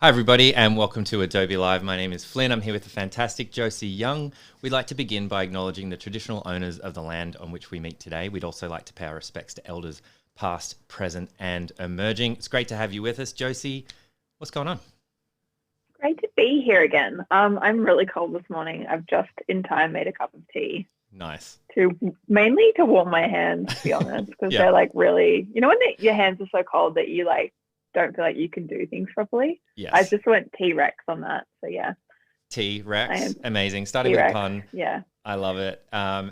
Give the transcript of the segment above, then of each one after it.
Hi everybody and welcome to Adobe Live. My name is Flynn. I'm here with the fantastic Josie Young. We'd like to begin by acknowledging the traditional owners of the land on which we meet today. We'd also like to pay our respects to elders past, present and emerging. It's great to have you with us, Josie. What's going on? Great to be here again. I'm really cold this morning. I've just in time made a cup of tea. Nice. Mainly to warm my hands, to be honest, because they're like really, when your hands are so cold that you like don't feel like you can do things properly. Yes. I just went T-Rex on that. So yeah. T-Rex. Amazing. Starting T-Rex, with a pun. Yeah. I love it.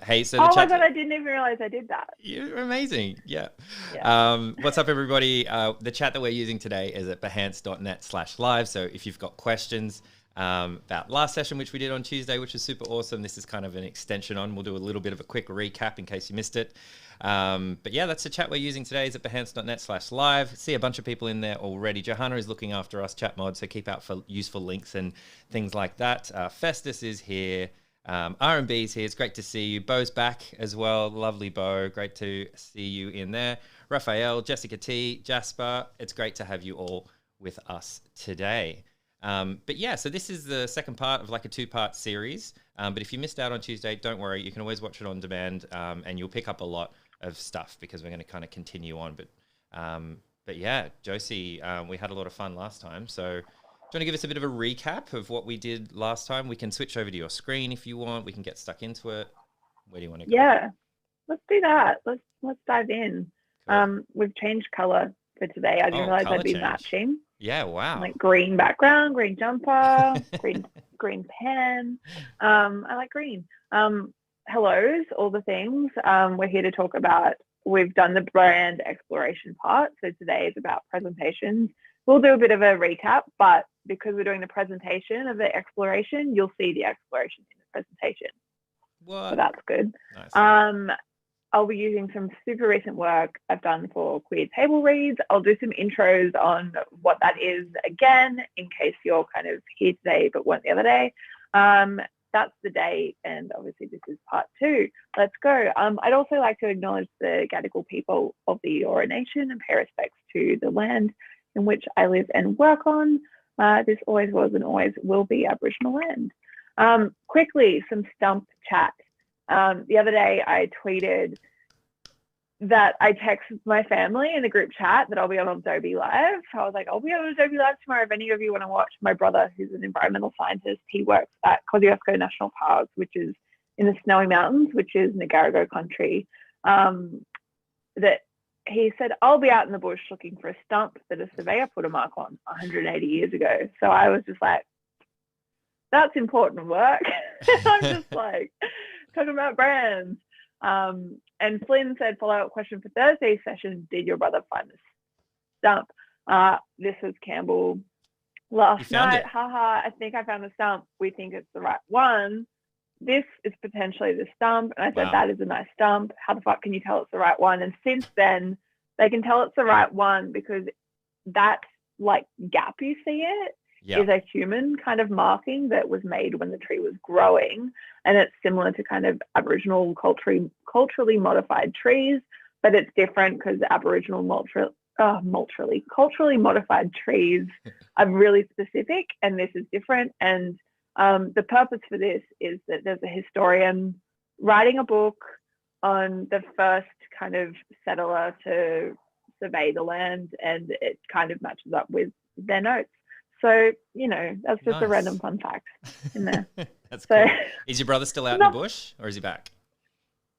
Hey, so my God, I didn't even realize I did that. You're amazing. Yeah. Yeah. What's up, everybody? The chat that we're using today is at behance.net/live. So if you've got questions about last session, which we did on Tuesday, which was super awesome, this is kind of an extension on. We'll do a little bit of a quick recap in case you missed it. But yeah, that's the chat we're using today is at behance.net/live. See a bunch of people in there already. Johanna is looking after us, chat mod, so keep out for useful links and things like that. Festus is here. R&B's here. It's great to see you. Bo's back as well. Lovely Bo. Great to see you in there. Raphael, Jessica T, Jasper. It's great to have you all with us today. But yeah, so this is the second part of like a two-part series. But if you missed out on Tuesday, don't worry. You can always watch it on demand and you'll pick up a lot of stuff because we're going to kind of continue on. But yeah, Josie, we had a lot of fun last time. So do you want to give us a bit of a recap of what we did last time? We can switch over to your screen if you want. We can get stuck into it. Where do you want to go? Yeah, let's do that. Let's dive in. Cool. We've changed color for today. I didn't realize I'd be matching. Yeah, wow. Like green background, green jumper, green pen. I like green. Hellos, all the things. We're here to talk about, we've done the brand exploration part. So today is about presentations. We'll do a bit of a recap, but because we're doing the presentation of the exploration, you'll see the exploration in the presentation. What? So that's good. Nice. I'll be using some super recent work I've done for Queer Table Reads. I'll do some intros on what that is again, in case you're kind of here today but weren't the other day. That's the day, and obviously this is part 2. Let's go. I'd also like to acknowledge the Gadigal people of the Eora Nation and pay respects to the land in which I live and work on. This always was and always will be Aboriginal land. Quickly, some stump chat. The other day I tweeted that I texted my family in the group chat that I'll be on Adobe Live. I was like, I'll be on Adobe Live tomorrow if any of you want to watch. My brother, who's an environmental scientist, he works at Kosciuszko National Park, which is in the Snowy Mountains, which is Acknowledgement Country. That he said, I'll be out in the bush looking for a stump that a surveyor put a mark on 180 years ago. So I was just like, that's important work. I'm just like, talking about brands. And Flynn said, follow-up question for Thursday's session, did your brother find this stump? This was Campbell last night. Haha, I think I found the stump. We think it's the right one. This is potentially the stump. And I said, That is a nice stump. How the fuck can you tell it's the right one? And since then, they can tell it's the right one because that like gap you see it is a human kind of marking that was made when the tree was growing. And it's similar to kind of Aboriginal culturally modified trees, but it's different because Aboriginal culturally modified trees are really specific, and this is different. And the purpose for this is that there's a historian writing a book on the first kind of settler to survey the land, and it kind of matches up with their notes. So, that's just a random fun fact in there. That's cool. Is your brother still out in the bush or is he back?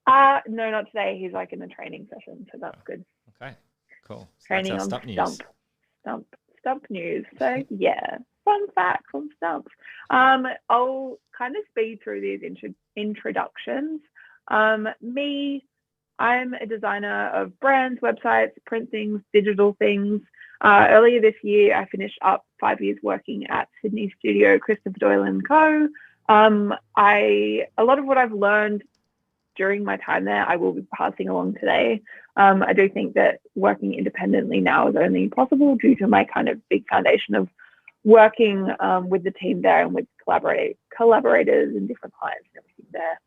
No, not today. He's like in a training session, so that's good. Okay, cool. So training on stump news. Stump news. So yeah, fun facts on stumps. I'll kind of speed through these introductions. I'm a designer of brands, websites, print things, digital things. Earlier this year, I finished up 5 years working at Sydney studio Christopher Doyle & Co. A lot of what I've learned during my time there, I will be passing along today. I do think that working independently now is only possible due to my kind of big foundation of working with the team there and with collaborators and different clients and everything there.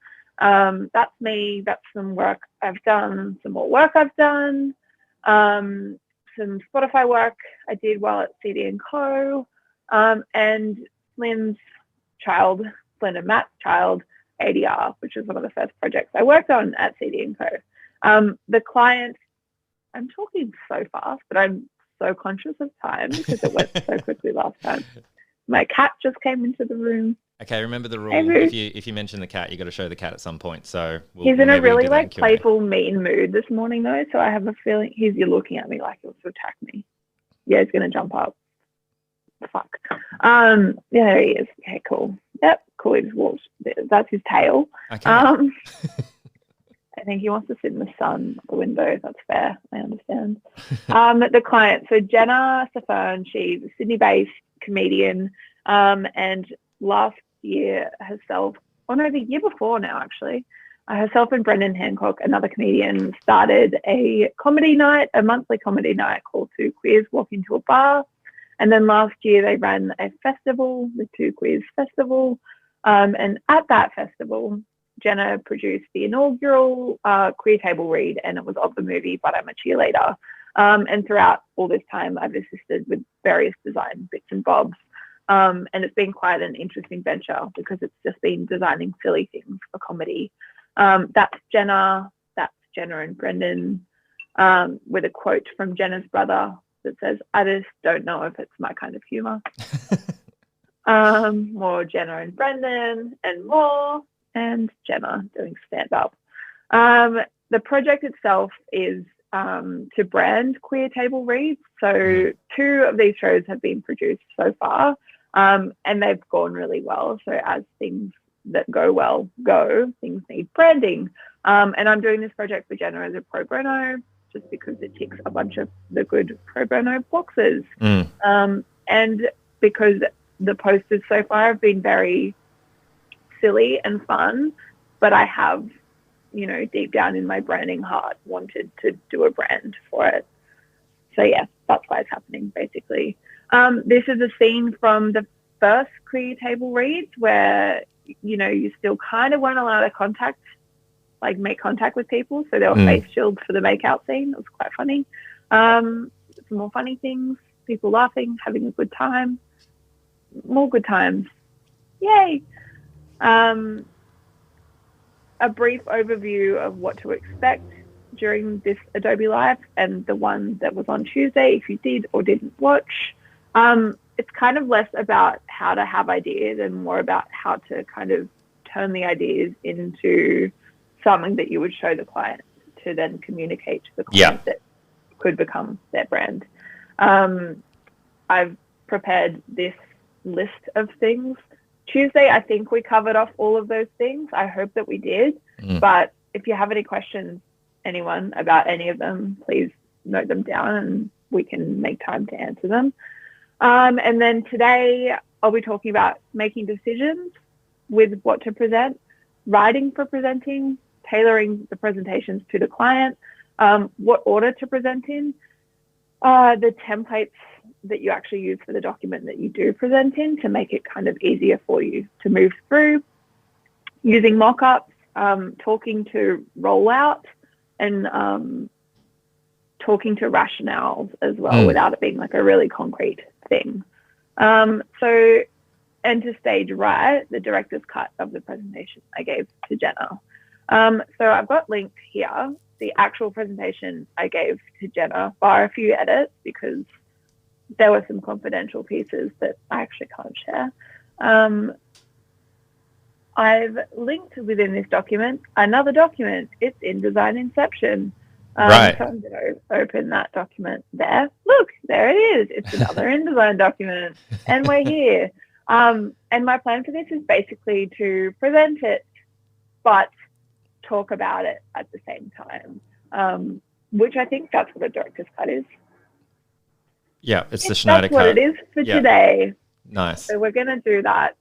That's me. That's some work I've done, some more work I've done. Some Spotify work I did while at CD & Co. and Flynn and Matt's child, ADR, which is one of the first projects I worked on at CD & Co. The client, I'm talking so fast, but I'm so conscious of time because it went so quickly last time. My cat just came into the room. Okay, remember the rule. If you mention the cat, you got to show the cat at some point. So he's in a really playful, mean mood this morning, though. So I have a feeling you're looking at me like he wants to attack me. Yeah, he's gonna jump up. Fuck. Yeah, there he is. Okay, cool. Yep, cool. He just walked. That's his tail. Okay. I think he wants to sit in the sun at the window. That's fair. I understand. The client, so Jenna Safern, she's a Sydney-based comedian, and last year herself, the year before now actually, herself and Brendan Hancock, another comedian, started a monthly comedy night called Two Queers Walk Into a Bar. And then last year they ran a festival, the Two Queers Festival. And at that festival, Jenna produced the inaugural queer table read, and it was of the movie But I'm a Cheerleader. And throughout all this time, I've assisted with various design bits and bobs. And it's been quite an interesting venture because it's just been designing silly things for comedy. That's Jenna and Brendan, with a quote from Jenna's brother that says, "I just don't know if it's my kind of humor." More Jenna and Brendan, and more, and Jenna doing stand-up. The project itself is to brand queer table reads. So 2 of these shows have been produced so far, and they've gone really well. So as things that go well go, things need branding. And I'm doing this project for Jenna as a pro bono, just because it ticks a bunch of the good pro bono boxes. And because the posters so far have been very silly and fun, but I have, deep down in my branding heart, wanted to do a brand for it. So yeah, that's why it's happening basically. This is a scene from the first queer table reads where, you still kind of weren't allowed to make contact with people. So there were face shields for the makeout scene. It was quite funny. Some more funny things, people laughing, having a good time, more good times. Yay. A brief overview of what to expect during this Adobe Live and the one that was on Tuesday, if you did or didn't watch. It's kind of less about how to have ideas and more about how to kind of turn the ideas into something that you would show the client to then communicate to the client that could become their brand. I've prepared this list of things. Tuesday, I think we covered off all of those things. I hope that we did. But if you have any questions, anyone, about any of them, please note them down and we can make time to answer them. And then today I'll be talking about making decisions with what to present, writing for presenting, tailoring the presentations to the client, what order to present in, the templates that you actually use for the document that you do present in to make it kind of easier for you to move through, using mock-ups, talking to rollout, and talking to rationales as well without it being like a really concrete thing. And to stage right, the director's cut of the presentation I gave to Jenna. So I've got linked here the actual presentation I gave to Jenna, bar a few edits because there were some confidential pieces that I actually can't share. I've linked within this document another document. It's InDesign Inception. Right. So I'm going to open that document there. Look, there it is. It's another InDesign document, and we're here. And my plan for this is basically to present it, but talk about it at the same time, which I think that's what a director's cut is. Yeah, it's the Schneider cut. That's what it is for today. Nice. So we're going to do that.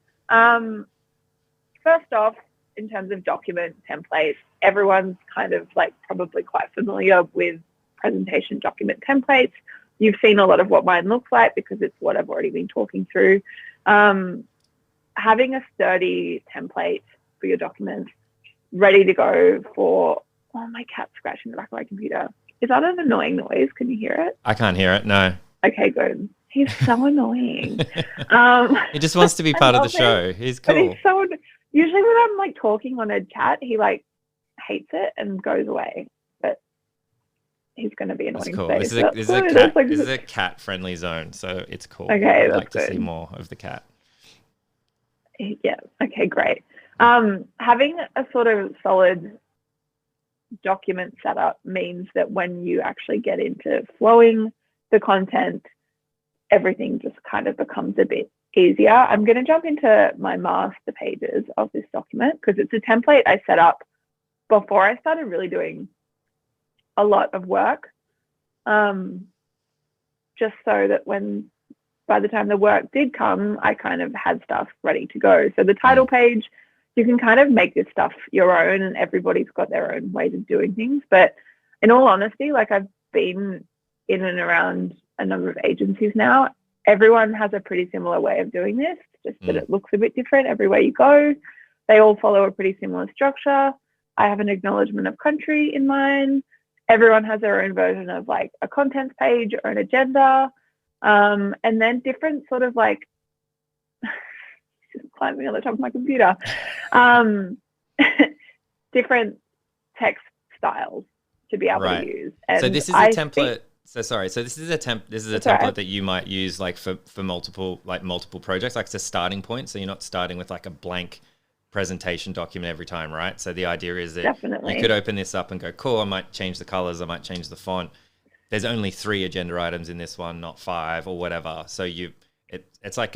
First off, in terms of document templates, everyone's kind of like probably quite familiar with presentation document templates. You've seen a lot of what mine looks like because it's what I've already been talking through. Having a sturdy template for your documents ready to go for, oh, my cat's scratching the back of my computer. Is that an annoying noise? Can you hear it? I can't hear it, no. Okay, good. He's so annoying. He just wants to be part of the show. He's cool. But he's so, usually when I'm like talking on a chat, he like hates it and goes away. But he's going to be annoying. That's cool. Today, This is a cat friendly zone, so it's cool. Okay, I'd like to see more of the cat. Yeah. Okay, great. Having a sort of solid document setup means that when you actually get into flowing the content, everything just kind of becomes a bit easier. I'm going to jump into my master pages of this document because it's a template I set up before I started really doing a lot of work, just so that by the time the work did come, I kind of had stuff ready to go. So the title page, you can kind of make this stuff your own, and everybody's got their own ways of doing things. But in all honesty, like I've been in and around a number of agencies now. Everyone has a pretty similar way of doing this, just that it looks a bit different everywhere you go. They all follow a pretty similar structure. I have an acknowledgement of country in mind. Everyone has their own version of like a contents page or an agenda. And then different sort of like, just climbing on the top of my computer, different text styles to be able to use. And so this is a template. So this is a template that you might use like for multiple projects, like it's a starting point. So you're not starting with like a blank presentation document every time, right? So the idea is that you could open this up and go, cool, I might change the colors, I might change the font. There's only 3 agenda items in this one, not 5 or whatever. So it's like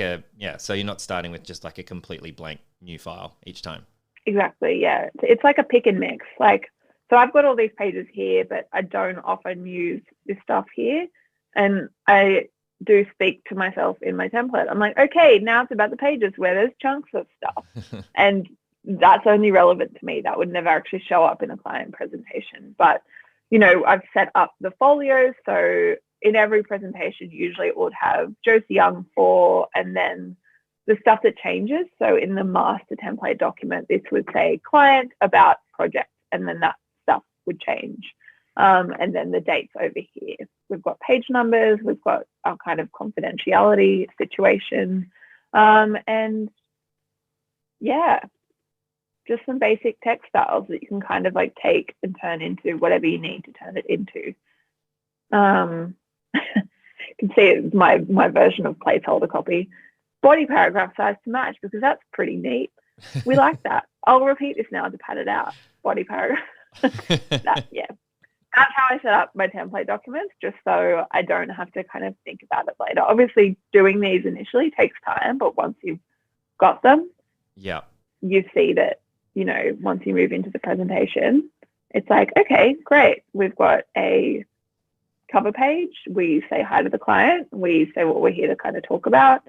so you're not starting with just like a completely blank new file each time. Exactly, yeah. It's like a pick and mix. Like, so I've got all these pages here, but I don't often use this stuff here. And I do speak to myself in my template. I'm like, okay, now it's about the pages where there's chunks of stuff. And that's only relevant to me. That would never actually show up in a client presentation. But, you know, I've set up the folios. So in every presentation, usually it would have Josie Young for, and then the stuff that changes. So in the master template document, this would say client about project, and then that stuff would change. And then the dates over here. We've got page numbers, we've got our kind of confidentiality situation. And yeah, just some basic text styles that you can kind of like take and turn into whatever you need to turn it into. You can see it's my version of placeholder copy. Body paragraph size to match, because that's pretty neat. We like that. I'll repeat this now to pad it out. Body paragraph. That's how I set up my template documents, just so I don't have to kind of think about it later. Obviously, doing these initially takes time, but once you've got them, you see that, you know, once you move into the presentation, it's like, okay, great. We've got a cover page. We say hi to the client. We say what we're here to kind of talk about.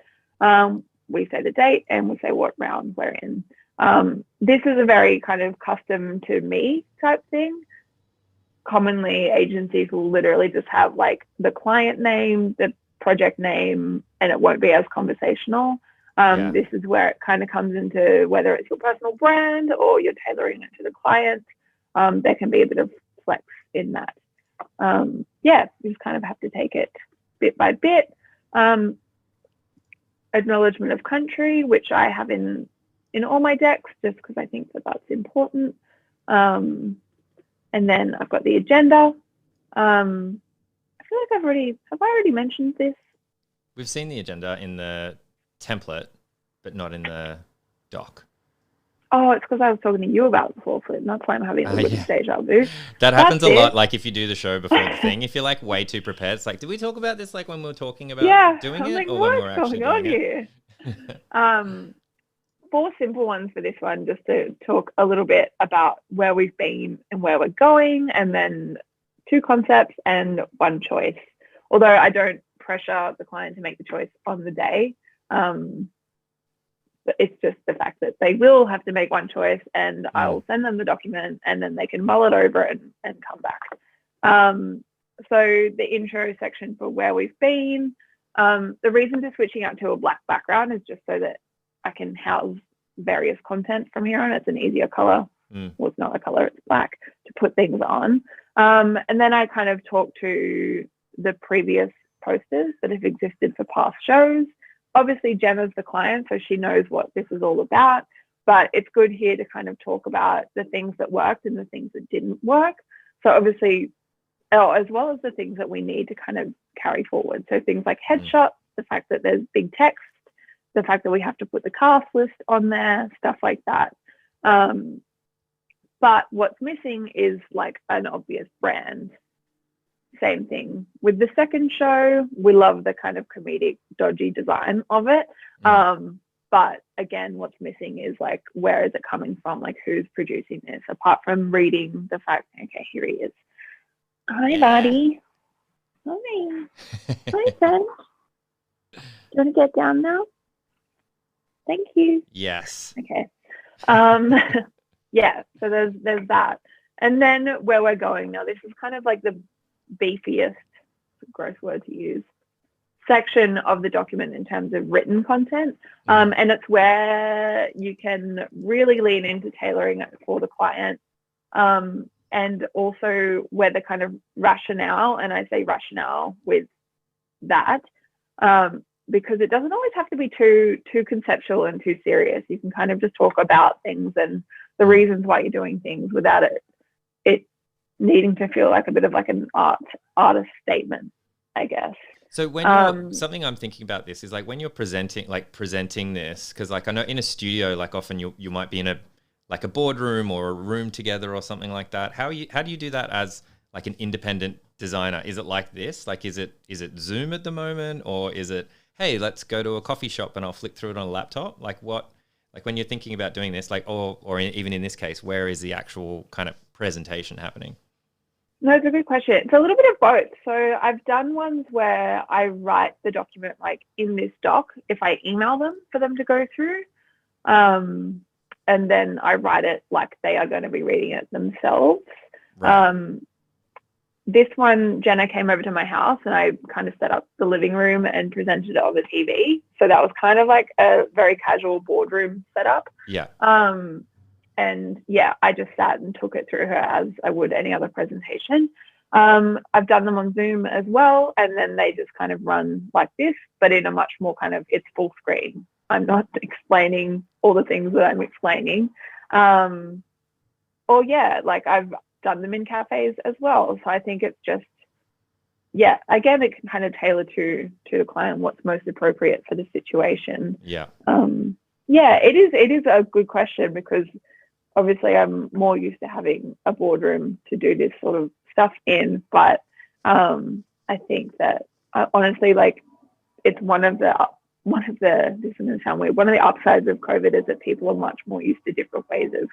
We say the date, and we say what round we're in. This is a very kind of custom to me type thing. Commonly, agencies will literally just have like the client name, the project name, and it won't be as conversational. This is where it kind of comes into whether it's your personal brand or you're tailoring it to the client. There can be a bit of flex in that. You just kind of have to take it bit by bit. Acknowledgement of country, which I have in all my decks, just because I think that that's important. And then I've got the agenda. I feel like have I already mentioned this? We've seen the agenda in the template, but not in the doc. Oh, it's because I was talking to you about it before, Flynn. That's why I'm having a little bit of deja vu. That happens a lot, like if you do the show before the thing. If you're like way too prepared, it's like, did we talk about this like when we were talking about doing it? Like, or when we're actually doing it? 4 simple ones for this one, just to talk a little bit about where we've been and where we're going, and then 2 concepts and 1 choice. Although I don't pressure the client to make the choice on the day. But it's just the fact that they will have to make 1 choice, and I will send them the document, and then they can mull it over and come back. So the intro section for where we've been. The reason for switching out to a black background is just so that I can house various content from here on. It's an easier color. Well, it's not a color, it's black, to put things on. And then I kind of talk to the previous posters that have existed for past shows. Obviously, Jenna's the client, so she knows what this is all about, but it's good here to kind of talk about the things that worked and the things that didn't work. So obviously, as well as the things that we need to kind of carry forward. So things like headshots, the fact that there's big text, the fact that we have to put the cast list on there, stuff like that. But what's missing is like an obvious brand. Same thing with the second show. We love the kind of comedic, dodgy design of it. But again, what's missing is like, where is it coming from? Like, who's producing this? Apart from reading the fact, okay, here he is. Hi, buddy. Hi. Hi, friend. Do you want to get down now? Thank you. Yes. Okay. Yeah, so there's that. And then where we're going now, this is kind of like the beefiest, gross word to use, section of the document in terms of written content. And it's where you can really lean into tailoring it for the client. And also where the kind of rationale, and I say rationale with that, because it doesn't always have to be too conceptual and too serious. You can kind of just talk about things and the reasons why you're doing things without it needing to feel like a bit of like an artist statement, I guess. So when you're, something I'm thinking about this is like when you're presenting this, because like I know in a studio, like often you might be in a boardroom or a room together or something like that. How do you do that as like an independent designer? Is it like this? Like is it Zoom at the moment, or is it, hey, let's go to a coffee shop and I'll flick through it on a laptop? Like what? Like when you're thinking about doing this, like even in this case, where is the actual kind of presentation happening? No, it's a good question. It's a little bit of both. So I've done ones where I write the document like in this doc, if I email them for them to go through. And then I write it like they are going to be reading it themselves. Right. This one, Jenna came over to my house and I kind of set up the living room and presented it on the TV. So that was kind of like a very casual boardroom setup. Yeah. And yeah, I just sat and took it through her as I would any other presentation. I've done them on Zoom as well. And then they just kind of run like this, but in a much more kind of, it's full screen. I'm not explaining all the things that I'm explaining. Or yeah, like I've done them in cafes as well. So I think it's just, yeah, again, it can kind of tailor to the client what's most appropriate for the situation. Yeah. Yeah, it is a good question because obviously I'm more used to having a boardroom to do this sort of stuff in, but I think that honestly, like it's one of the, this is going to sound weird, one of the upsides of COVID is that people are much more used to different ways of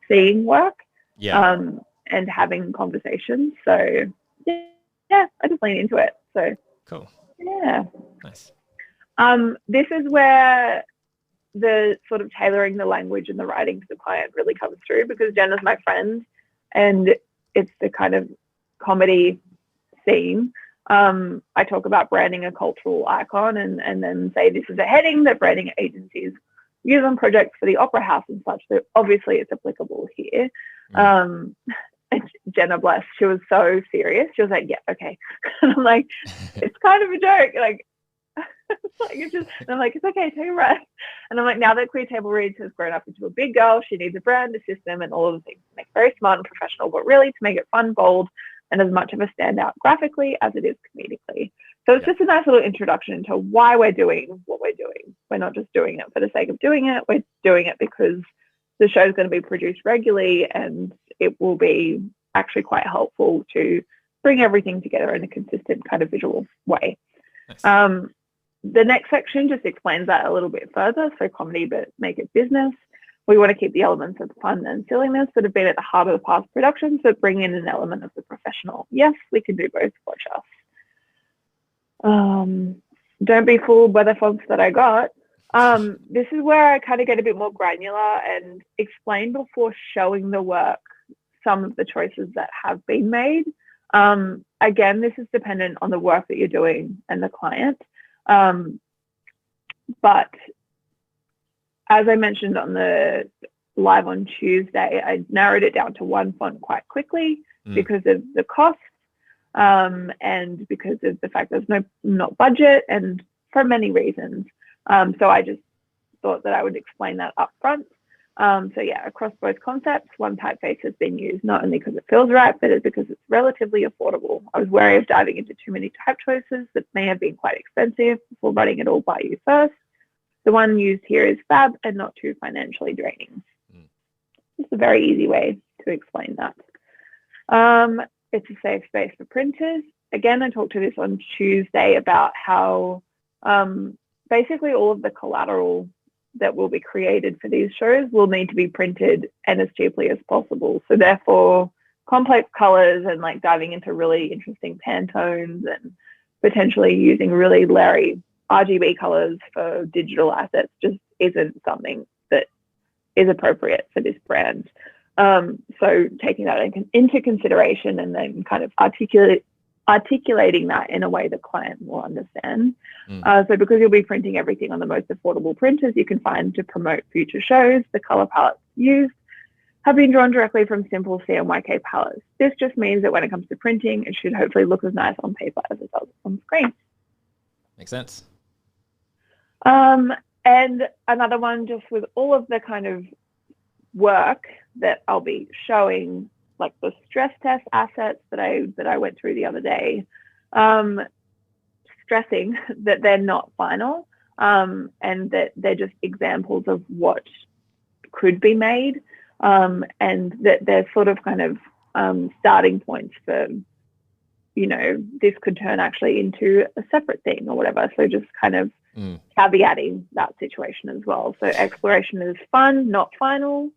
seeing work. Yeah. And having conversations. So yeah, I just lean into it. So cool. Yeah. Nice. This is where the sort of tailoring the language and the writing to the client really comes through, because Jenna's my friend and it's the kind of comedy scene. I talk about branding a cultural icon and then say this is a heading that branding agencies use on projects for the Opera House and such. So obviously it's applicable here. And Jenna, bless, she was so serious. She was like, yeah, okay. And I'm like, it's kind of a joke. Like it's just, and I'm like, it's okay, take a breath. And I'm like, now that Queer Table Reads has grown up into a big girl, she needs a brand, a system, and all of the things to make it very smart and professional, but really to make it fun, bold, and as much of a standout graphically as it is comedically. So it's just a nice little introduction into why we're doing what we're doing. We're not just doing it for the sake of doing it. We're doing it because the show is going to be produced regularly and it will be actually quite helpful to bring everything together in a consistent kind of visual way. Nice. The next section just explains that a little bit further. So comedy, but make it business. We want to keep the elements of fun and silliness that have been at the heart of the past productions, but bring in an element of the professional. Yes, we can do both. Watch us. Don't be fooled by the fonts that I got. This is where I kind of get a bit more granular and explain before showing the work some of the choices that have been made. Again, this is dependent on the work that you're doing and the client. But as I mentioned on the live on Tuesday, I narrowed it down to one font quite quickly because of the cost. and because of the fact there's not budget and for many reasons. So I just thought that I would explain that up front. So yeah, across both concepts, one typeface has been used not only because it feels right, but it's because it's relatively affordable. I was wary of diving into too many type choices that may have been quite expensive before running it all by you first. The one used here is fab and not too financially draining. It's a very easy way to explain that. It's a safe space for printers. Again, I talked to this on Tuesday about how basically all of the collateral that will be created for these shows will need to be printed and as cheaply as possible. So therefore, complex colors and like diving into really interesting Pantones and potentially using really Larry RGB colors for digital assets just isn't something that is appropriate for this brand. So taking that into consideration and then kind of articulating that in a way the client will understand. So because you'll be printing everything on the most affordable printers you can find to promote future shows, the color palettes used have been drawn directly from simple CMYK palettes. This just means that when it comes to printing, it should hopefully look as nice on paper as it does on screen. Makes sense. And another one, just with all of the kind of work that I'll be showing, like the stress test assets that I went through the other day, stressing that they're not final, and that they're just examples of what could be made, and that they're sort of kind of starting points for, you know, this could turn actually into a separate thing or whatever. So just kind of caveating that situation as well. So exploration is fun, not final.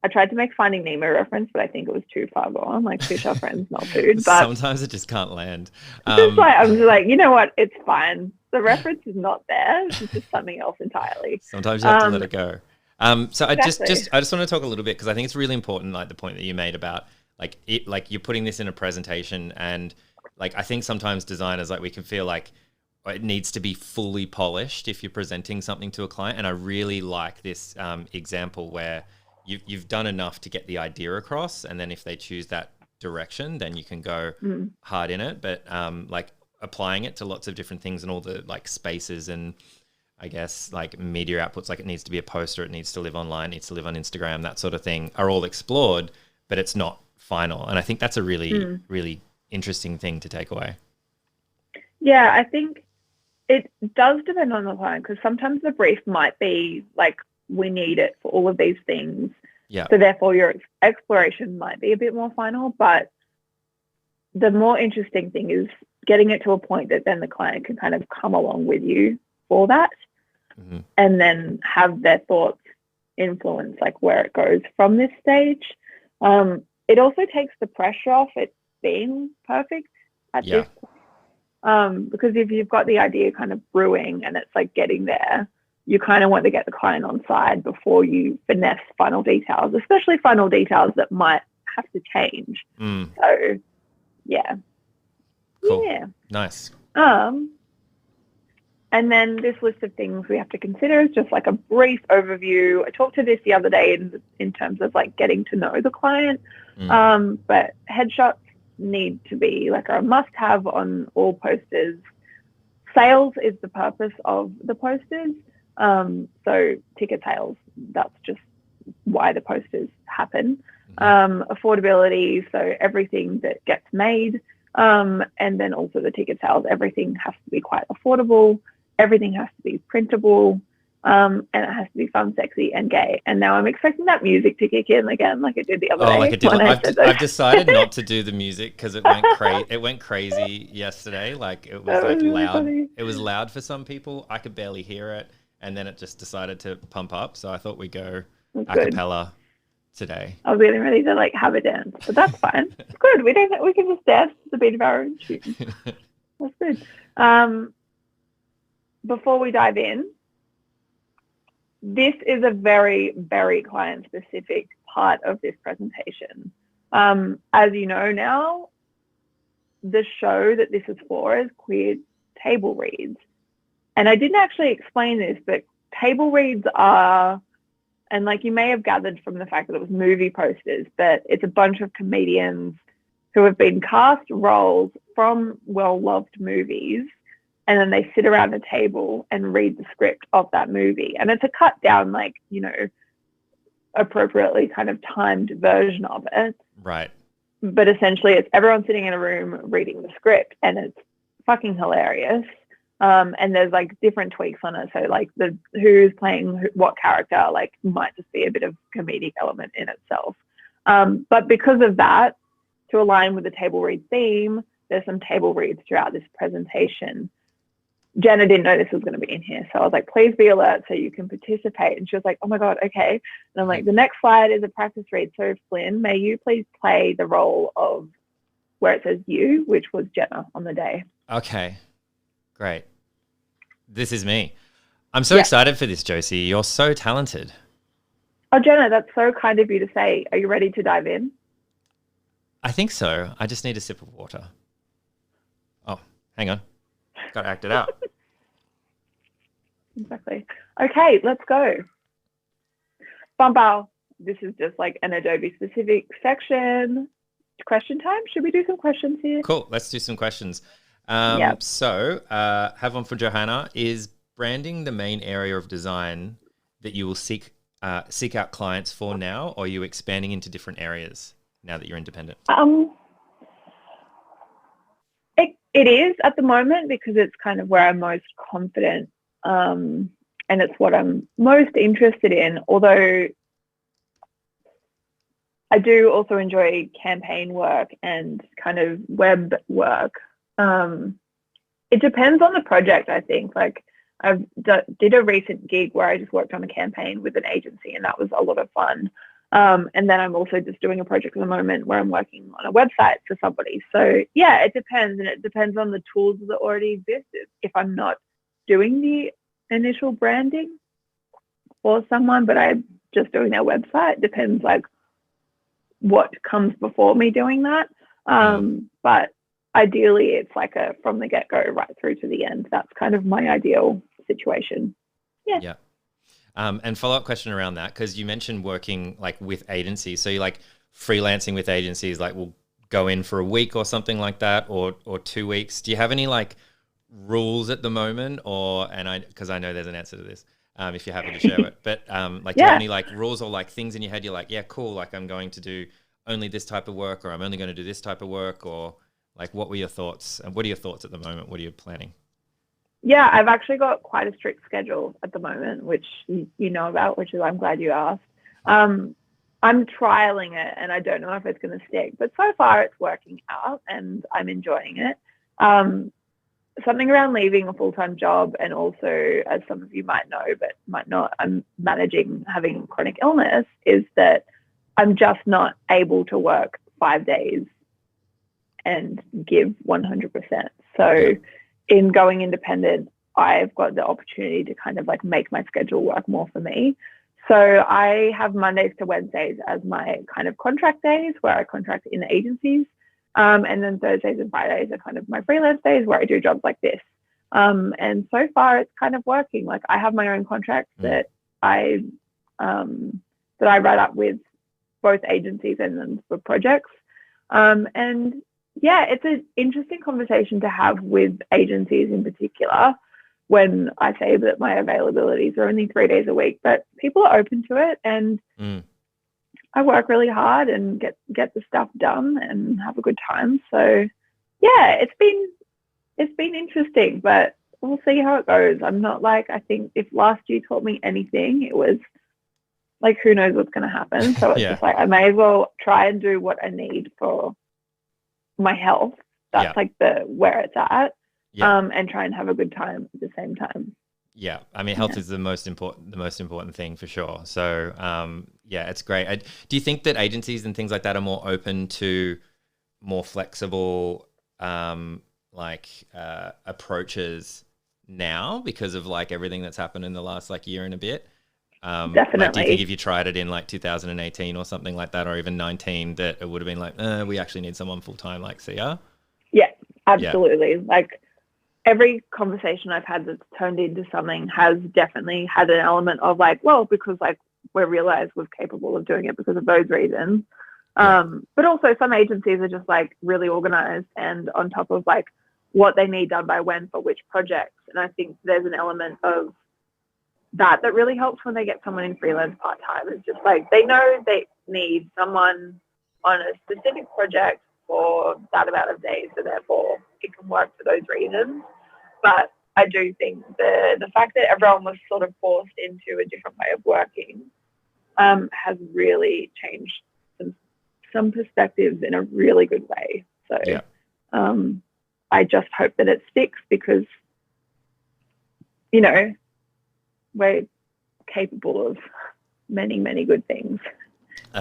I tried to make Finding Nemo reference, but I think it was too far gone. Like fish are friends, not food. But sometimes it just can't land. I'm just like, you know what? It's fine. The reference is not there. It's just something else entirely. Sometimes you have to let it go. So Exactly. I just want to talk a little bit because I think it's really important, like the point that you made about like you're putting this in a presentation, and like I think sometimes designers, like we can feel like it needs to be fully polished if you're presenting something to a client. And I really like this example where you've done enough to get the idea across, and then if they choose that direction, then you can go hard in it. But like applying it to lots of different things and all the like spaces and I guess like media outputs, like it needs to be a poster, it needs to live online, it needs to live on Instagram, that sort of thing, are all explored, but it's not final. And I think that's a really, really interesting thing to take away. Yeah, I think it does depend on the client, because sometimes the brief might be like, we need it for all of these things. Yeah. So therefore your exploration might be a bit more final, but the more interesting thing is getting it to a point that then the client can kind of come along with you for that, and then have their thoughts influence like where it goes from this stage. It also takes the pressure off it being perfect at this point. Because if you've got the idea kind of brewing and it's like getting there, you kind of want to get the client on side before you finesse final details, especially final details that might have to change. So, yeah. Cool. Yeah. Nice. And then this list of things we have to consider is just like a brief overview. I talked to this the other day in terms of like getting to know the client. But headshots need to be like a must-have on all posters. Sales is the purpose of the posters. So ticket sales, that's just why the posters happen. Affordability, so everything that gets made, and then also the ticket sales, everything has to be quite affordable, everything has to be printable, and it has to be fun, sexy, and gay. And now I'm expecting that music to kick in again, like it did the other day. Like it did. I've decided not to do the music because it went crazy yesterday. Like it was like really loud. funny. It was loud for some people. I could barely hear it. And then it just decided to pump up. So I thought we'd go a cappella today. I was getting ready to like have a dance, but that's fine. It's good. We can just dance to the beat of our own tune. That's good. Before we dive in, this is a very, very client specific part of this presentation. As you know now, the show that this is for is Queer Table Reads. And I didn't actually explain this, but table reads are, and like you may have gathered from the fact that it was movie posters, but it's a bunch of comedians who have been cast roles from well-loved movies, and then they sit around a table and read the script of that movie. And it's a cut down, like, you know, appropriately kind of timed version of it. Right. But essentially it's everyone sitting in a room reading the script, and it's fucking hilarious. And there's like different tweaks on it. So like the who's playing what character, like, might just be a bit of comedic element in itself. But because of that, to align with the table read theme, there's some table reads throughout this presentation. Jenna didn't know this was going to be in here. So I was like, please be alert so you can participate. And she was like, oh my God, okay. And I'm like, the next slide is a practice read. So Flynn, may you please play the role of where it says you, which was Jenna on the day. Okay, great. This is me. I'm so excited for this, Josie. You're so talented. Oh, Jenna, that's so kind of you to say. Are you ready to dive in? I think so. I just need a sip of water. Oh, hang on. Got to act it out. Exactly. Okay, let's go. Bumpal. This is just like an Adobe specific section. Question time. Should we do some questions here? Cool. Let's do some questions. Yep. So, have one for Johanna. Is branding the main area of design that you will seek out clients for now, or are you expanding into different areas now that you're independent? It is at the moment, because it's kind of where I'm most confident, and it's what I'm most interested in. Although I do also enjoy campaign work and kind of web work. It depends on the project, I think. Like, I did a recent gig where I just worked on a campaign with an agency, and that was a lot of fun. And then I'm also just doing a project at the moment where I'm working on a website for somebody. So yeah, it depends. And it depends on the tools that already exist. If I'm not doing the initial branding for someone, but I'm just doing their website, it depends like what comes before me doing that. But ideally it's like a from the get-go right through to the end. That's kind of my ideal situation. Yeah. And follow-up question around that, because you mentioned working like with agencies. So you're like freelancing with agencies, like we'll go in for a week or something like that, or 2 weeks. Do you have any like rules at the moment, because I know there's an answer to this, if you're happy to share it. But like, do you have any like rules or like things in your head? You're like, yeah, cool. Like I'm going to do only this type of work, or I'm only going to do this type of work, or like, what were your thoughts? And what are your thoughts at the moment? What are you planning? Yeah, I've actually got quite a strict schedule at the moment, which you know about, which is I'm glad you asked. I'm trialing it, and I don't know if it's going to stick, but so far it's working out and I'm enjoying it. Something around leaving a full-time job, and also, as some of you might know but might not, I'm managing having chronic illness, is that I'm just not able to work 5 days and give 100%. So in going independent, I've got the opportunity to kind of like make my schedule work more for me. So I have Mondays to Wednesdays as my kind of contract days where I contract in agencies. And then Thursdays and Fridays are kind of my freelance days where I do jobs like this. And so far it's kind of working. Like I have my own contracts that I write up with both agencies and then for projects. And yeah, it's an interesting conversation to have with agencies in particular when I say that my availabilities are only 3 days a week, but people are open to it, and I work really hard and get the stuff done and have a good time. So yeah, it's been interesting, but we'll see how it goes. I'm not like, I think if last year taught me anything, it was like, who knows what's going to happen. So it's just like, I may as well try and do what I need for my health. That's like where it's at. And try and have a good time at the same time. Yeah, I mean, health is the most important thing for sure. So, yeah, it's great. Do you think that agencies and things like that are more open to more flexible, approaches now because of like everything that's happened in the last like year and a bit? Definitely. Like, do you think if you tried it in like 2018 or something like that, or even 19, that it would have been like, we actually need someone full time, like CR? Yeah, absolutely. Yeah. Like every conversation I've had that's turned into something has definitely had an element of like, well, because like we realized we're capable of doing it because of those reasons. But also some agencies are just like really organized and on top of like what they need done by when for which projects. And I think there's an element of that really helps when they get someone in freelance part-time. It's just like they know they need someone on a specific project for that amount of days, so therefore it can work for those reasons. But I do think the fact that everyone was sort of forced into a different way of working has really changed some perspectives in a really good way. So I just hope that it sticks because, you know, we're capable of many, many good things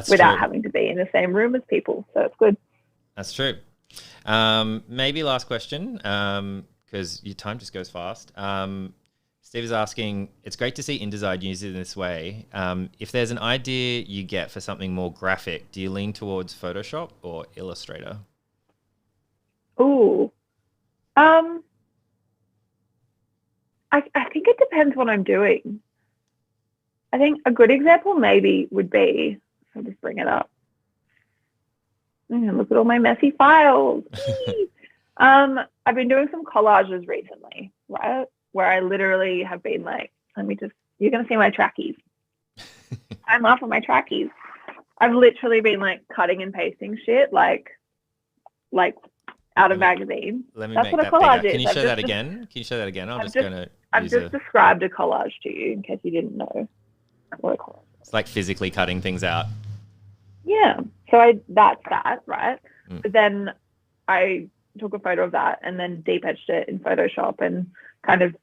without having to be in the same room as people. So it's good. That's true. Maybe last question, because your time just goes fast. Steve is asking, it's great to see InDesign used in this way. If there's an idea you get for something more graphic, do you lean towards Photoshop or Illustrator? Ooh. I think it depends what I'm doing. I think a good example maybe would be, I'll just bring it up. Look at all my messy files. I've been doing some collages recently, right? Where I literally have been like, you're going to see my trackies. I'm off of my trackies. I've literally been like cutting and pasting shit like out of magazines. Let me That's make what that a collage bigger. is. Can you show that again? Can you show that again? I've just described a collage to you in case you didn't know what a collage is. It's like physically cutting things out. Yeah. So that's that, right? But then I took a photo of that and then deep etched it in Photoshop and kind of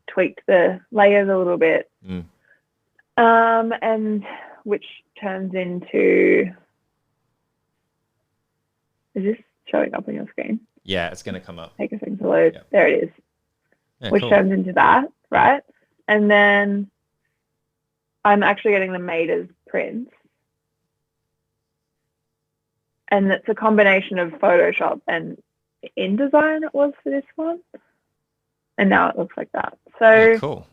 tweaked the layers a little bit. And which turns into, is this showing up on your screen? Yeah, it's going to come up. Take a second to load. Yep. There it is. Yeah, which turns into that, right? And then I'm actually getting them made as prints. And it's a combination of Photoshop and InDesign it was for this one. And now it looks like that. So cool.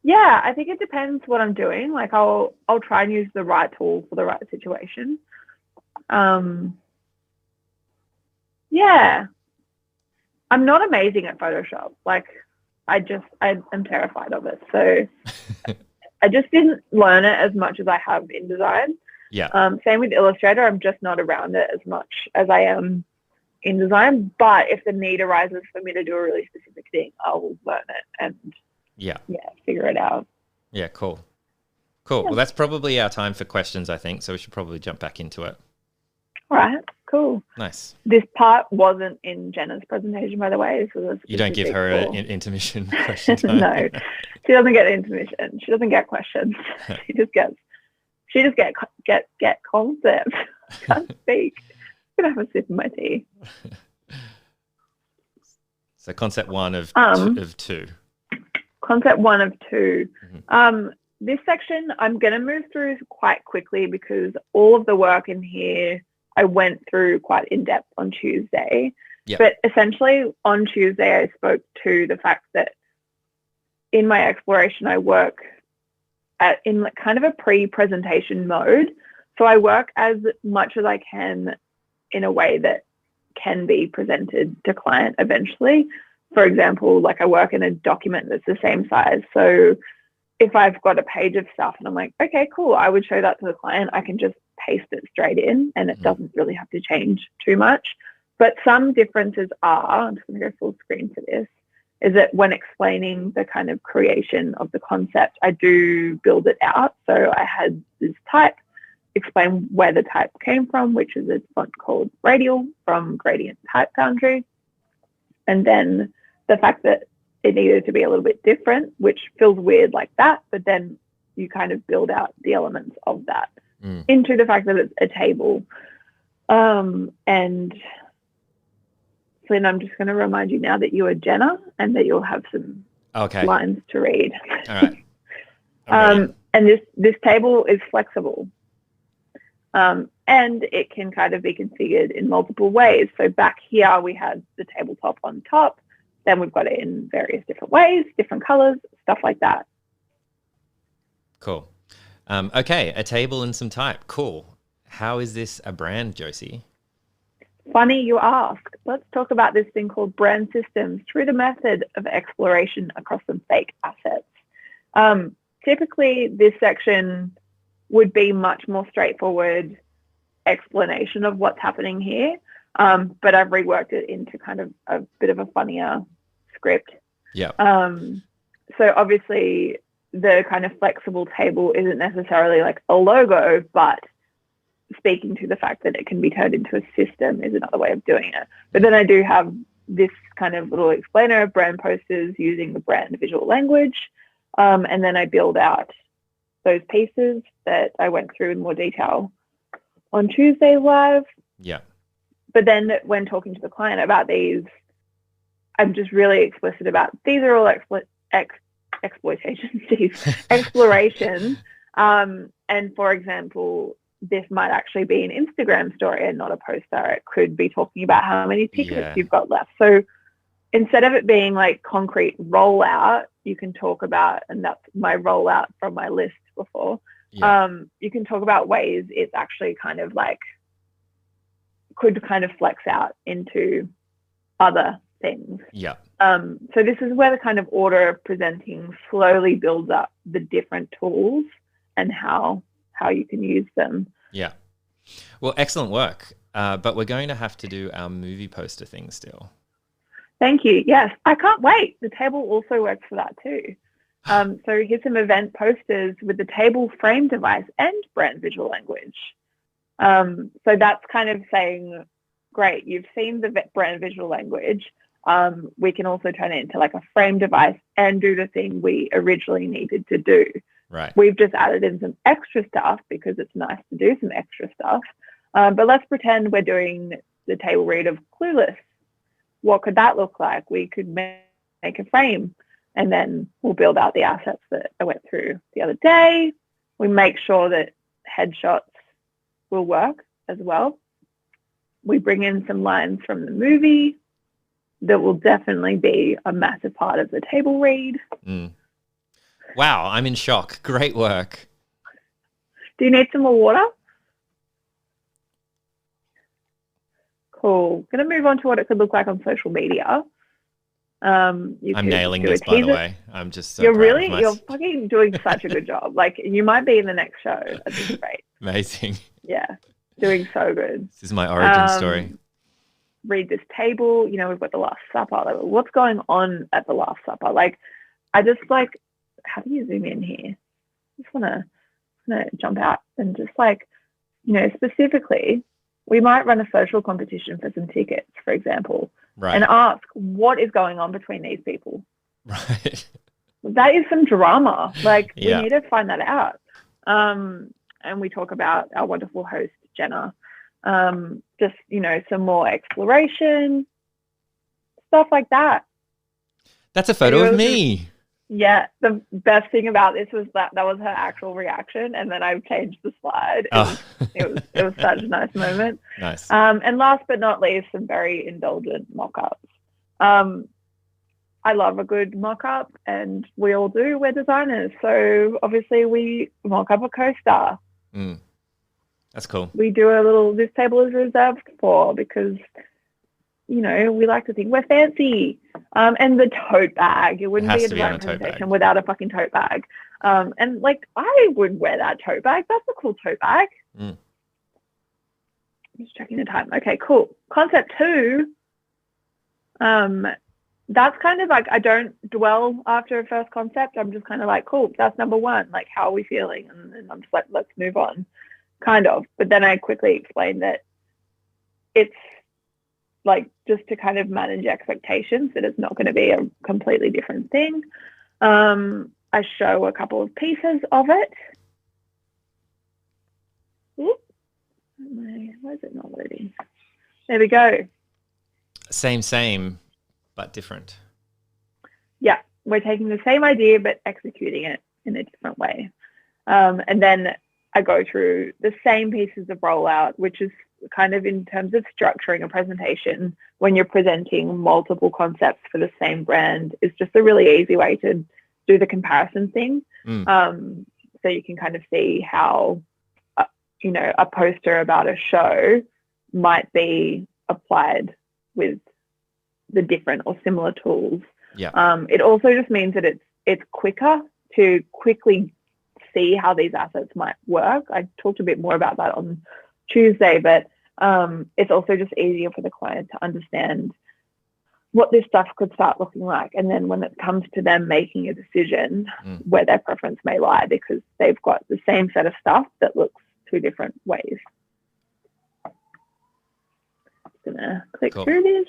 Yeah, I think it depends what I'm doing. Like I'll try and use the right tool for the right situation. Yeah. I'm not amazing at Photoshop. Like I'm terrified of it. So I just didn't learn it as much as I have InDesign. Yeah. Same with Illustrator. I'm just not around it as much as I am InDesign. But if the need arises for me to do a really specific thing, I'll learn it and figure it out. Yeah, cool. Cool. Yeah. Well, that's probably our time for questions, I think. So we should probably jump back into it. All right. Cool. Nice. This part wasn't in Jenna's presentation, by the way. So you don't give her an intermission question time? No, she doesn't get intermission. She doesn't get questions. She just get concepts. Can't speak. I'm gonna have a sip of my tea. So concept one of two. Concept one of two. Mm-hmm. This section I'm gonna move through quite quickly because all of the work in here I went through quite in depth on Tuesday. Yep. But essentially on Tuesday I spoke to the fact that in my exploration I work in kind of a pre-presentation mode. So I work as much as I can in a way that can be presented to client eventually. For example, like I work in a document that's the same size. So if I've got a page of stuff and I'm like, okay, cool, I would show that to the client, I can just paste it straight in and it doesn't really have to change too much. But some differences are, I'm just going to go full screen for this, is that when explaining the kind of creation of the concept, I do build it out. So I had this type, explain where the type came from, which is a font called Radial from Gradient Type Foundry. And then the fact that it needed to be a little bit different, which feels weird like that, but then you kind of build out the elements of that into the fact that it's a table. And Flynn, I'm just going to remind you now that you are Jenna and that you'll have some lines to read. All right. And this table is flexible. And it can kind of be configured in multiple ways. So back here we had the tabletop on top. Then we've got it in various different ways, different colors, stuff like that. Cool. Okay, a table and some type. Cool. How is this a brand, Josie? Funny you ask. Let's talk about this thing called brand systems through the method of exploration across some fake assets. Typically, this section would be much more straightforward explanation of what's happening here, but I've reworked it into kind of a bit of a funnier script. Yeah. So obviously, the kind of flexible table isn't necessarily like a logo, but speaking to the fact that it can be turned into a system is another way of doing it. But then I do have this kind of little explainer of brand posters using the brand visual language. And then I build out those pieces that I went through in more detail on Tuesday live. Yeah. But then when talking to the client about these, I'm just really explicit about these are all exploitations, exploration. And for example, this might actually be an Instagram story and not a poster. It could be talking about how many tickets you've got left. So instead of it being like concrete rollout, you can talk about, and that's my rollout from my list before. You can talk about ways it's actually kind of like could kind of flex out into other things. Yeah. So this is where the kind of order of presenting slowly builds up the different tools and how you can use them. Yeah. Well, excellent work. But we're going to have to do our movie poster thing still. Thank you. Yes, I can't wait. The table also works for that too. So here's some event posters with the table frame device and brand visual language. So that's kind of saying, great, you've seen the brand visual language. We can also turn it into like a frame device and do the thing we originally needed to do. Right. We've just added in some extra stuff because it's nice to do some extra stuff. But let's pretend we're doing the table read of Clueless. What could that look like? We could make a frame and then we'll build out the assets that I went through the other day. We make sure that headshots will work as well. We bring in some lines from the movie that will definitely be a massive part of the table read. Wow, I'm in shock. Great work. Do you need some more water? Cool. Going to move on to what it could look like on social media. I'm nailing this, by the way. I'm just so You're proud really, of you're fucking doing such a good job. Like, you might be in the next show at this rate. Amazing. Yeah, doing so good. This is my origin story. Read this table. You know, we've got the Last Supper. Like, what's going on at the Last Supper? Like, I just like, how do you zoom in here? I just want to jump out and just like, you know, specifically, we might run a social competition for some tickets, for example, and ask what is going on between these people. Right. That is some drama. Like, we need to find that out. And we talk about our wonderful host, Jenna. Just, you know, some more exploration, stuff like that. That's a photo of me. Yeah, the best thing about this was that was her actual reaction, and then I changed the slide. It was such a nice moment. Nice. And last but not least, some very indulgent mock-ups. I love a good mock-up, and we all do. We're designers, so obviously we mock up a co-star. That's cool. We do a little. This table is reserved for because, you know, we like to think we're fancy. And the tote bag. It wouldn't be a design presentation without a fucking tote bag. And like, I would wear that tote bag. That's a cool tote bag. I'm just checking the time. Okay, cool. Concept 2. That's kind of like, I don't dwell after a first concept. I'm just kind of like, cool, that's number 1. Like, how are we feeling? And then I'm just like, let's move on, kind of. But then I quickly explain that it's like just to kind of manage expectations that it's not going to be a completely different thing. I show a couple of pieces of it. Why is it not loading? There we go. Same, but different. Yeah, we're taking the same idea but executing it in a different way. And then I go through the same pieces of rollout, which is kind of in terms of structuring a presentation when you're presenting multiple concepts for the same brand is just a really easy way to do the comparison thing. So you can kind of see how a poster about a show might be applied with the different or similar tools. Yeah. It also just means that it's quicker to quickly see how these assets might work. I talked a bit more about that on Tuesday, but it's also just easier for the client to understand what this stuff could start looking like. And then when it comes to them making a decision, where their preference may lie, because they've got the same set of stuff that looks two different ways. Just gonna click through this.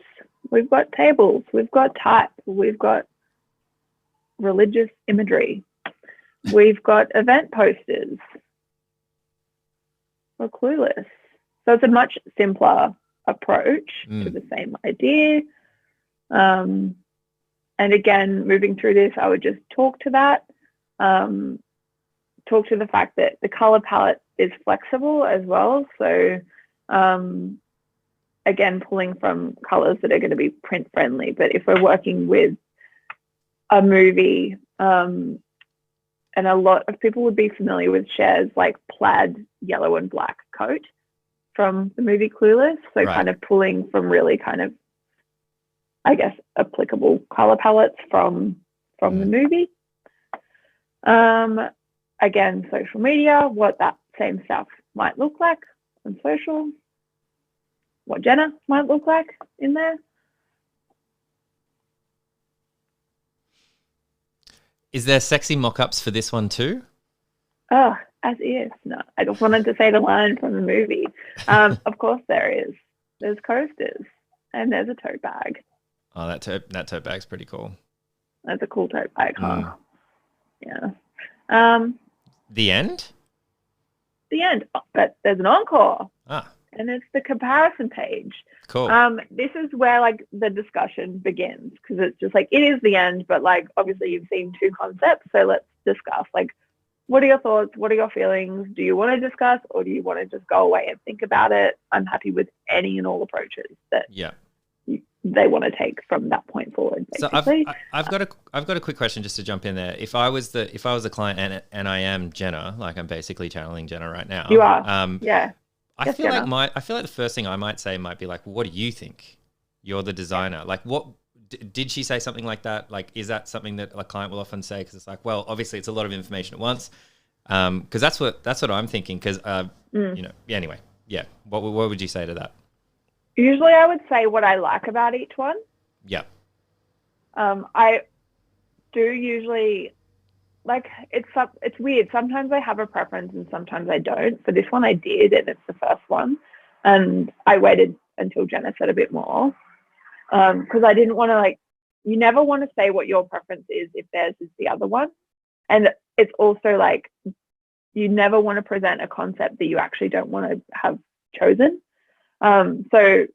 We've got tables, we've got type, we've got religious imagery, we've got event posters. We're clueless. So it's a much simpler approach to the same idea. And again, moving through this, I would just talk to that. Talk to the fact that the color palette is flexible as well. So again, pulling from colors that are going to be print friendly. But if we're working with a movie, and a lot of people would be familiar with Cher's like plaid yellow and black coat from the movie Clueless. So kind of pulling from really kind of, I guess, applicable color palettes from the movie. Again, social media, what that same stuff might look like on social, what Jenna might look like in there. Is there sexy mock-ups for this one too? Oh, as is. No, I just wanted to say the line from the movie. Of course there is. There's coasters and there's a tote bag. Oh, that tote bag's pretty cool. That's a cool tote bag, huh? Yeah. The end? The end. But there's an encore. Ah. And it's the comparison page. Cool. This is where like the discussion begins, because it's just like, it is the end, but like obviously you've seen two concepts, so let's discuss. Like, what are your thoughts? What are your feelings? Do you want to discuss, or do you want to just go away and think about it? I'm happy with any and all approaches that they want to take from that point forward. Basically. So I've got a quick question just to jump in there. If I was the client and I am Jenna, like I'm basically channeling Jenna right now. You are. Yeah. I feel like the first thing I might say might be like, what do you think? You're the designer. Like, what did she say something like that? Like, is that something that a client will often say? Because it's like, well, obviously it's a lot of information at once. Because that's what I'm thinking. Because anyway, yeah. What would you say to that? Usually, I would say what I like about each one. Yeah. I do usually. Like, it's weird. Sometimes I have a preference and sometimes I don't. For this one, I did, and it's the first one. And I waited until Jenna said a bit more, because I didn't want to, you never want to say what your preference is if theirs is the other one. And it's also like, you never want to present a concept that you actually don't want to have chosen. So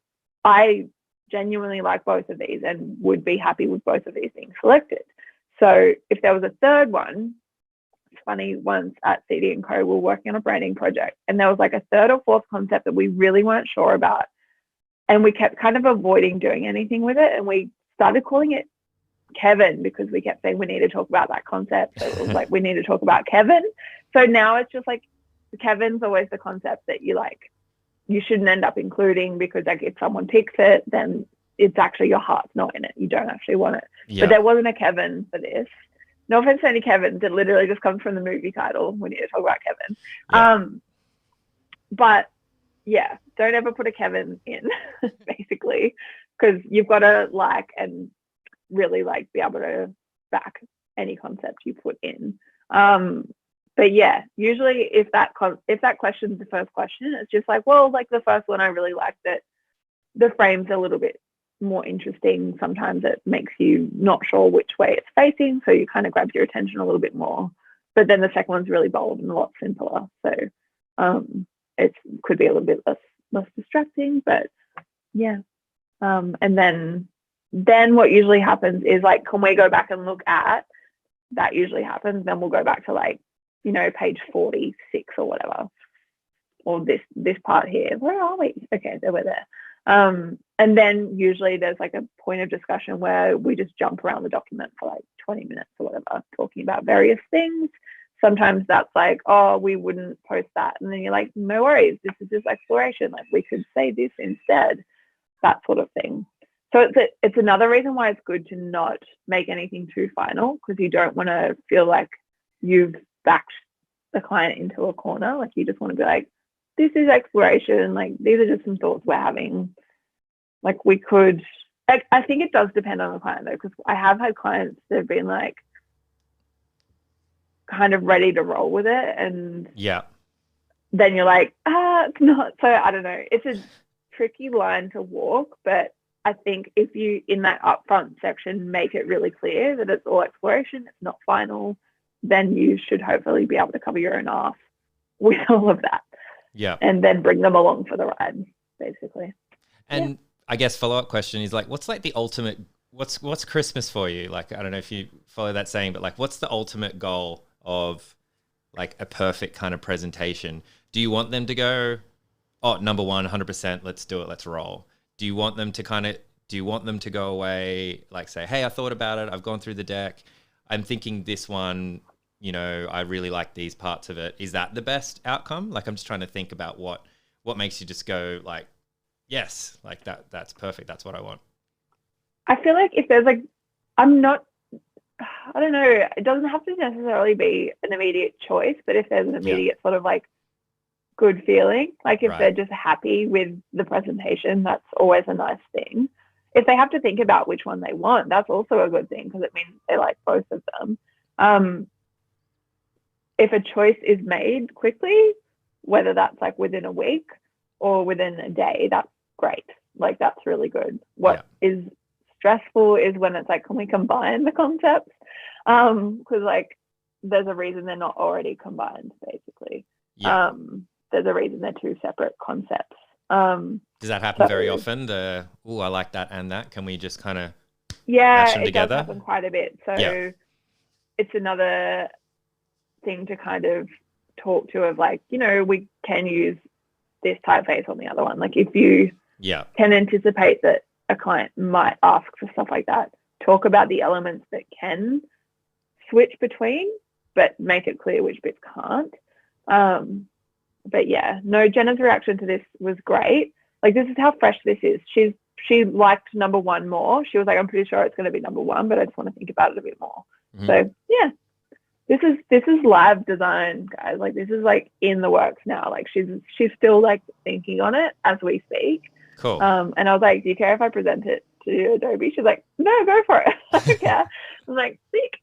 I genuinely like both of these and would be happy with both of these being selected. So if there was a third one, it's funny, once at CD & Co, we were working on a branding project, and there was like a third or fourth concept that we really weren't sure about. And we kept kind of avoiding doing anything with it. And we started calling it Kevin, because we kept saying we need to talk about that concept. So it was like, we need to talk about Kevin. So now it's just like, Kevin's always the concept that you shouldn't end up including, because like if someone picks it, then it's actually your heart's not in it. You don't actually want it. Yeah. But there wasn't a Kevin for this. No offense to any Kevins. It literally just comes from the movie title. We need to talk about Kevin. Yeah. But yeah, don't ever put a Kevin in, basically, because you've got to and really be able to back any concept you put in. But yeah, usually if that question's the first question, it's just like, well, like the first one, I really liked it. The frame's a little bit more interesting. Sometimes it makes you not sure which way it's facing, so you kind of grabs your attention a little bit more. But then the second one's really bold and a lot simpler, so it could be a little bit less distracting. But yeah, and then what usually happens is can we go back and look at that? Usually happens. Then we'll go back to page 46 or whatever, or this part here. Where are we? Okay, there we're there. And then usually there's a point of discussion where we just jump around the document for 20 minutes or whatever, talking about various things. sometimes that's like, oh, we wouldn't post that. And then you're like, no worries, this is just exploration. Like we could say this instead, that sort of thing. So it's another reason why it's good to not make anything too final, because you don't want to feel like you've backed the client into a corner. Like you just want to be like, this is exploration. Like these are just some thoughts we're having. Like we could, I think it does depend on the client though, because I have had clients that have been like kind of ready to roll with it. And yeah, then you're like, it's not. So I don't know. It's a tricky line to walk, but I think if you, in that upfront section, make it really clear that it's all exploration, it's not final, then you should hopefully be able to cover your own ass with all of that. Yeah. And then bring them along for the ride, basically. And yeah. I guess follow-up question is like, what's like the ultimate, what's Christmas for you? Like, I don't know if you follow that saying, but like, what's the ultimate goal of like a perfect kind of presentation? Do you want them to go, oh, number one, 100%, let's do it, let's roll? Do you want them to go away, like say, hey, I thought about it, I've gone through the deck, I'm thinking this one, you know, I really like these parts of it. Is that the best outcome? Like, I'm just trying to think about what makes you just go like, yes, like that's perfect. That's what I want. I feel like if there's like, I don't know, it doesn't have to necessarily be an immediate choice, but if there's an immediate sort of like good feeling, like if they're just happy with the presentation, that's always a nice thing. If they have to think about which one they want, that's also a good thing, because it means they like both of them. If a choice is made quickly, whether that's like within a week or within a day, that's great. Like that's really good. What is stressful is when it's like, can we combine the concepts? Because like there's a reason they're not already combined, basically. There's a reason they're two separate concepts. Does that happen very often? I like that and that. Can we just kind of mash them it together? Does happen quite a bit. So it's another thing to kind of talk to of like, you know, we can use this typeface on the other one. Like if you can anticipate that a client might ask for stuff like that, talk about the elements that can switch between, but make it clear which bits can't. But yeah, no, Jenna's reaction to this was great. Like, this is how fresh this is. She liked number one more. She was like, I'm pretty sure it's going to be number one, but I just want to think about it a bit more. Mm-hmm. So yeah, this is live design, guys. Like, this is like in the works now. Like she's still like thinking on it as we speak. Cool. And I was like, do you care if I present it to Adobe? She's like, no, go for it. I don't care. I was like, sick.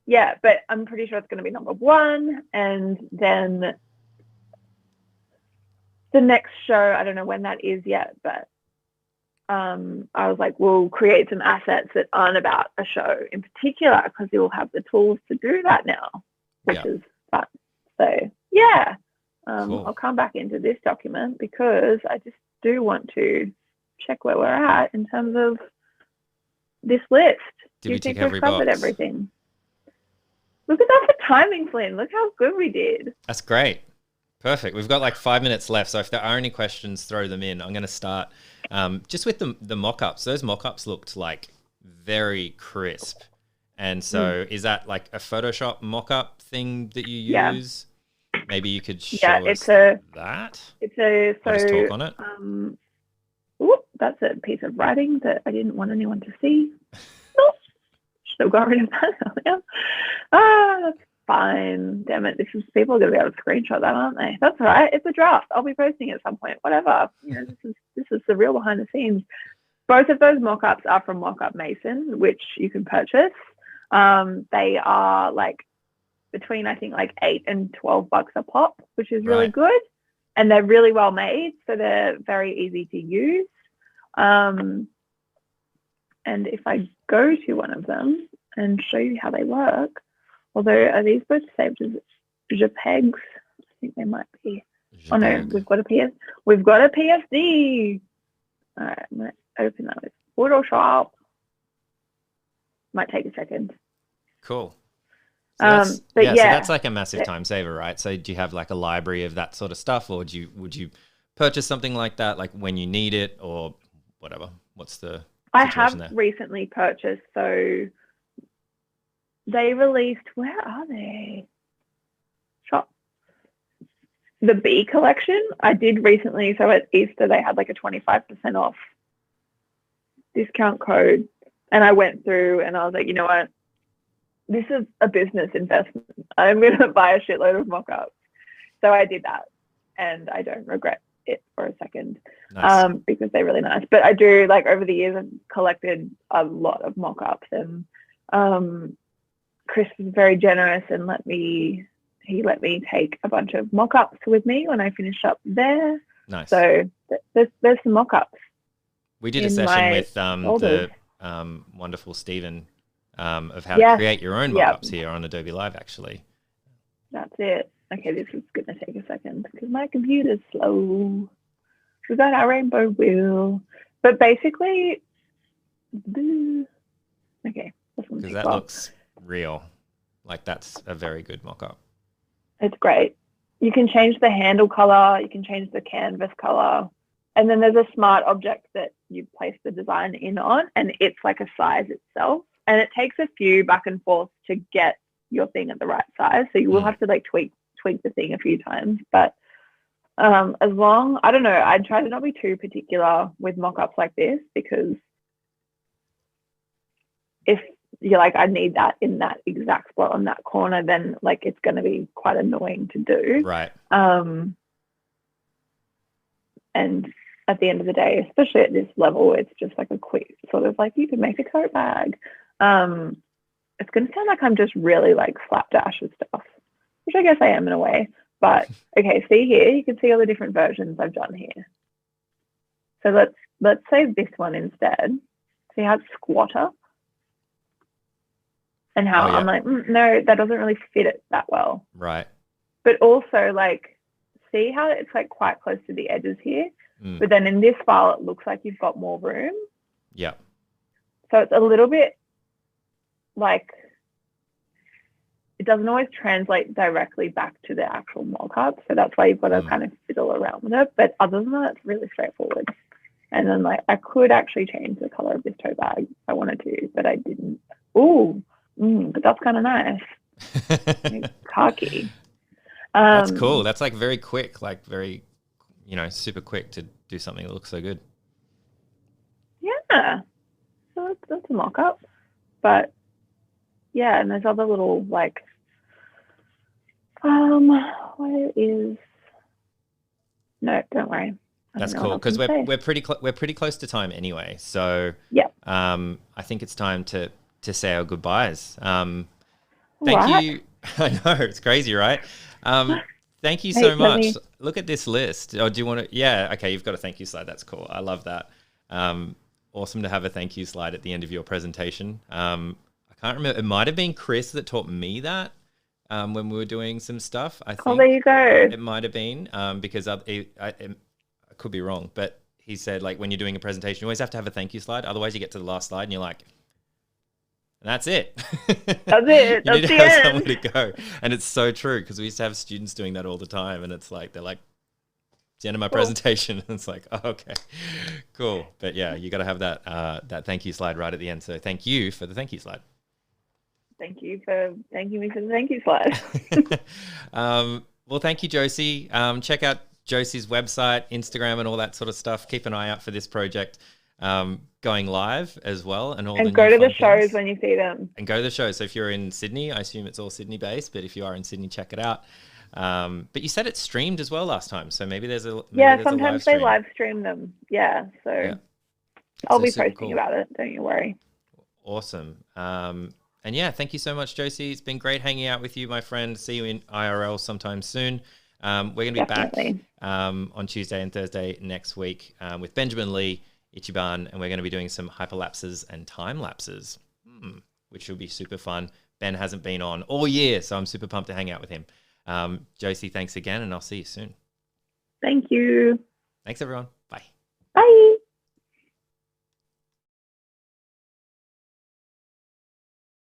Yeah, but I'm pretty sure it's going to be number one. And then the next show, I don't know when that is yet, but I was like, we'll create some assets that aren't about a show in particular, because you'll have the tools to do that now, which is fun. So yeah, cool. I'll come back into this document because I just do want to check where we're at in terms of this list. Did we tick we've every covered box? Everything? Look at that for timing, Flynn. Look how good we did. That's great. Perfect. We've got like 5 minutes left. So if there are any questions, throw them in. I'm going to start just with the mock-ups. Those mock-ups looked like very crisp. And so is that like a Photoshop mock-up thing that you use? Maybe you could show us that. Just talk on it. That's a piece of writing that I didn't want anyone to see. Should have got rid of that earlier. That's fine. Damn it. People are going to be able to screenshot that, aren't they? That's all right. It's a draft. I'll be posting it at some point. Whatever. You know, this is the real behind the scenes. Both of those mock-ups are from Mock-Up Mason, which you can purchase. They are like between, I think, like $8 and $12 a pop, which is really good. And they're really well made, so they're very easy to use. And if I go to one of them and show you how they work, although are these both saved as JPEGs? I think they might be. JPEG. Oh no, we've got a PSD. All right, I'm going to open that with Photoshop. Might take a second. Cool. So so that's like a massive time saver, right? So do you have like a library of that sort of stuff, or would you purchase something like that, like when you need it, or whatever? What's the situation I have there? recently purchased, so they released, where are they? Shop. The Bee collection. I did recently, so at Easter they had like a 25% off discount code. And I went through and I was like, you know what? This is a business investment. I'm going to buy a shitload of mock-ups. So I did that and I don't regret it for a second. Nice. Because they're really nice. But I do, like, over the years, I've collected a lot of mock-ups, and Chris was very generous and he let me take a bunch of mock-ups with me when I finished up there. Nice. So there's some mock-ups. We did a session with the wonderful Stephen of how to create your own mock-ups here on Adobe Live, actually. That's it. Okay, this is going to take a second because my computer's slow. We got our rainbow wheel. But basically, okay. Because that looks real. Like, that's a very good mock-up. It's great. You can change the handle color. You can change the canvas color. And then there's a smart object that you place the design in on, and it's like a size itself. And it takes a few back and forth to get your thing at the right size. So you will have to like tweak the thing a few times. But as long, I don't know, I try to not be too particular with mock-ups like this, because if you're like, I need that in that exact spot on that corner, then like it's going to be quite annoying to do. Right. And at the end of the day, especially at this level, it's just like a quick sort of like, you can make a tote bag. It's going to sound like I'm just really like slapdash with stuff, which I guess I am in a way. But okay, see here, you can see all the different versions I've done here. So let's say this one instead. See how it's squatter? And how I'm like, no, that doesn't really fit it that well. Right. But also, like, see how it's like quite close to the edges here? But then in this file, it looks like you've got more room. Yeah. So it's a little bit like, it doesn't always translate directly back to the actual mock-up. So that's why you've got to kind of fiddle around with it. But other than that, it's really straightforward. And then, like, I could actually change the color of this tote bag if I wanted to, but I didn't. Ooh, but that's kind of nice. Khaki. That's cool. That's like very quick, like very, super quick to do something that looks so good. Yeah. So that's a mock-up. But yeah, and there's other little like, where is? No, don't worry. That's cool, because we're pretty close to time anyway. So yeah, I think it's time to say our goodbyes. Thank you. I know, it's crazy, right? Thank you so much. Look at this list. Oh, do you want to? Yeah, okay, you've got a thank you slide. That's cool. I love that. Awesome to have a thank you slide at the end of your presentation. I can't remember. It might have been Chris that taught me that when we were doing some stuff. I think. Oh, there you go. It might have been because I could be wrong, but he said, like, when you're doing a presentation, you always have to have a thank you slide. Otherwise, you get to the last slide and you're like, and that's it. That's it. You need to have somewhere to go. And it's so true, because we used to have students doing that all the time. And it's like, they're like, it's the end of my presentation. And it's like, oh, okay, cool. But yeah, you got to have that thank you slide right at the end. So thank you for the thank you slide. Thank you for thanking me for the thank you slide. Well, thank you, Josie. Check out Josie's website, Instagram, and all that sort of stuff. Keep an eye out for this project going live as well, and go to the shows when you see them. And go to the shows. So if you're in Sydney, I assume it's all Sydney based, but if you are in Sydney, check it out. But you said it's streamed as well last time, so maybe there's a sometimes they live stream them. Yeah, so I'll be posting about it. Don't you worry. Awesome. And yeah, thank you so much, Josie. It's been great hanging out with you, my friend. See you in IRL sometime soon. We're going to be back on Tuesday and Thursday next week with Benjamin Lee, Ichiban, and we're going to be doing some hyperlapses and time lapses, which will be super fun. Ben hasn't been on all year, so I'm super pumped to hang out with him. Josie, thanks again, and I'll see you soon. Thank you. Thanks, everyone.